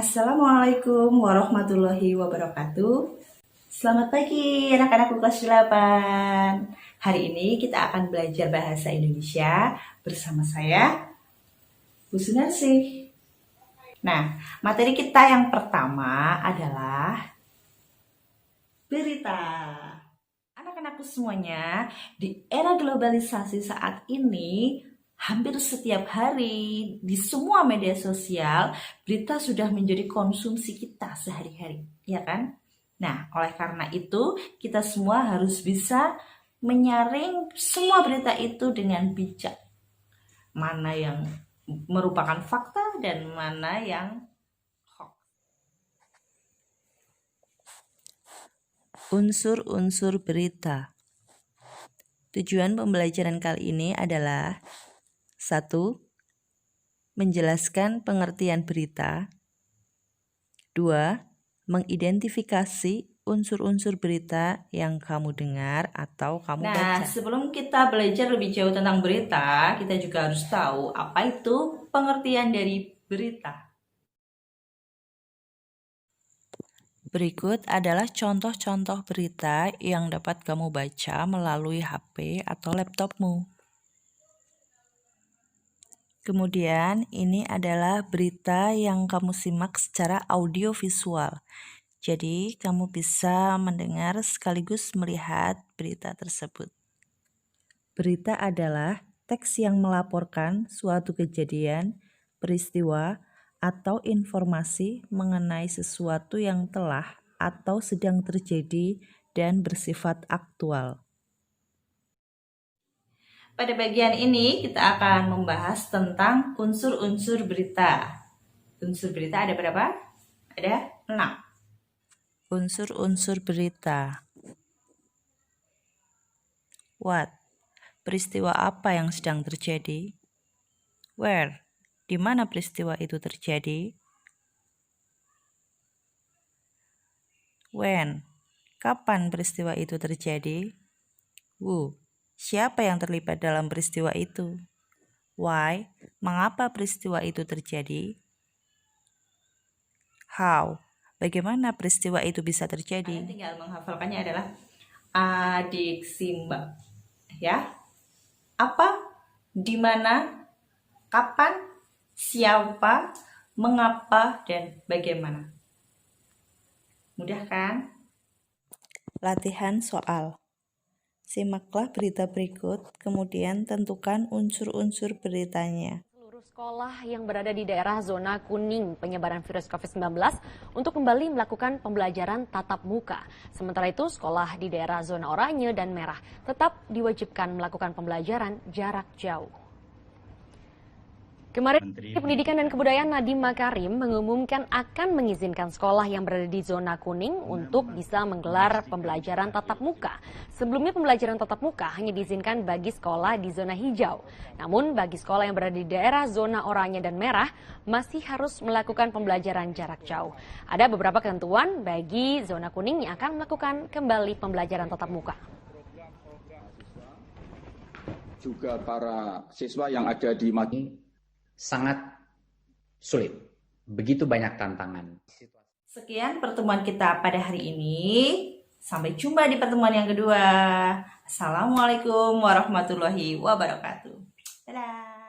Assalamualaikum warahmatullahi wabarakatuh. Selamat pagi anak-anakku kelas 8. Hari ini kita akan belajar bahasa Indonesia bersama saya, Bu Sunarsih. Nah, materi kita yang pertama adalah berita. Anak-anakku semuanya, di era globalisasi saat ini, hampir setiap hari di semua media sosial, berita sudah menjadi konsumsi kita sehari-hari, ya kan? Nah, oleh karena itu, kita semua harus bisa menyaring semua berita itu dengan bijak. Mana yang merupakan fakta dan mana yang hoax. Unsur-unsur berita. Tujuan pembelajaran kali ini adalah 1. Menjelaskan pengertian berita. 2. Mengidentifikasi unsur-unsur berita yang kamu dengar atau kamu baca. Nah, sebelum kita belajar lebih jauh tentang berita, kita juga harus tahu apa itu pengertian dari berita. Berikut adalah contoh-contoh berita yang dapat kamu baca melalui HP atau laptopmu. Kemudian, ini adalah berita yang kamu simak secara audiovisual. Jadi, kamu bisa mendengar sekaligus melihat berita tersebut. Berita adalah teks yang melaporkan suatu kejadian, peristiwa, atau informasi mengenai sesuatu yang telah atau sedang terjadi dan bersifat aktual. Pada bagian ini kita akan membahas tentang unsur-unsur berita. Unsur berita ada berapa? Ada 6. Unsur-unsur berita. What? Peristiwa apa yang sedang terjadi? Where? Di mana peristiwa itu terjadi? When? Kapan peristiwa itu terjadi? Who? Siapa yang terlibat dalam peristiwa itu? Why? Mengapa peristiwa itu terjadi? How? Bagaimana peristiwa itu bisa terjadi? Tinggal menghafalkannya adalah adik Simba. Ya. Apa? Di mana? Kapan? Siapa? Mengapa? Dan bagaimana? Mudah kan? Latihan soal. Simaklah berita berikut, kemudian tentukan unsur-unsur beritanya. Seluruh sekolah yang berada di daerah zona kuning penyebaran virus COVID-19 untuk kembali melakukan pembelajaran tatap muka. Sementara itu, sekolah di daerah zona oranye dan merah tetap diwajibkan melakukan pembelajaran jarak jauh. Kemarin, Menteri Pendidikan dan Kebudayaan Nadiem Makarim mengumumkan akan mengizinkan sekolah yang berada di zona kuning untuk bisa menggelar pembelajaran tatap muka. Sebelumnya pembelajaran tatap muka hanya diizinkan bagi sekolah di zona hijau. Namun bagi sekolah yang berada di daerah zona oranye dan merah masih harus melakukan pembelajaran jarak jauh. Ada beberapa ketentuan bagi zona kuning yang akan melakukan kembali pembelajaran tatap muka. Juga para siswa yang ada di sangat sulit, begitu banyak tantangan. Sekian pertemuan kita pada hari ini. Sampai jumpa di pertemuan yang kedua. Assalamualaikum warahmatullahi wabarakatuh. Dadah.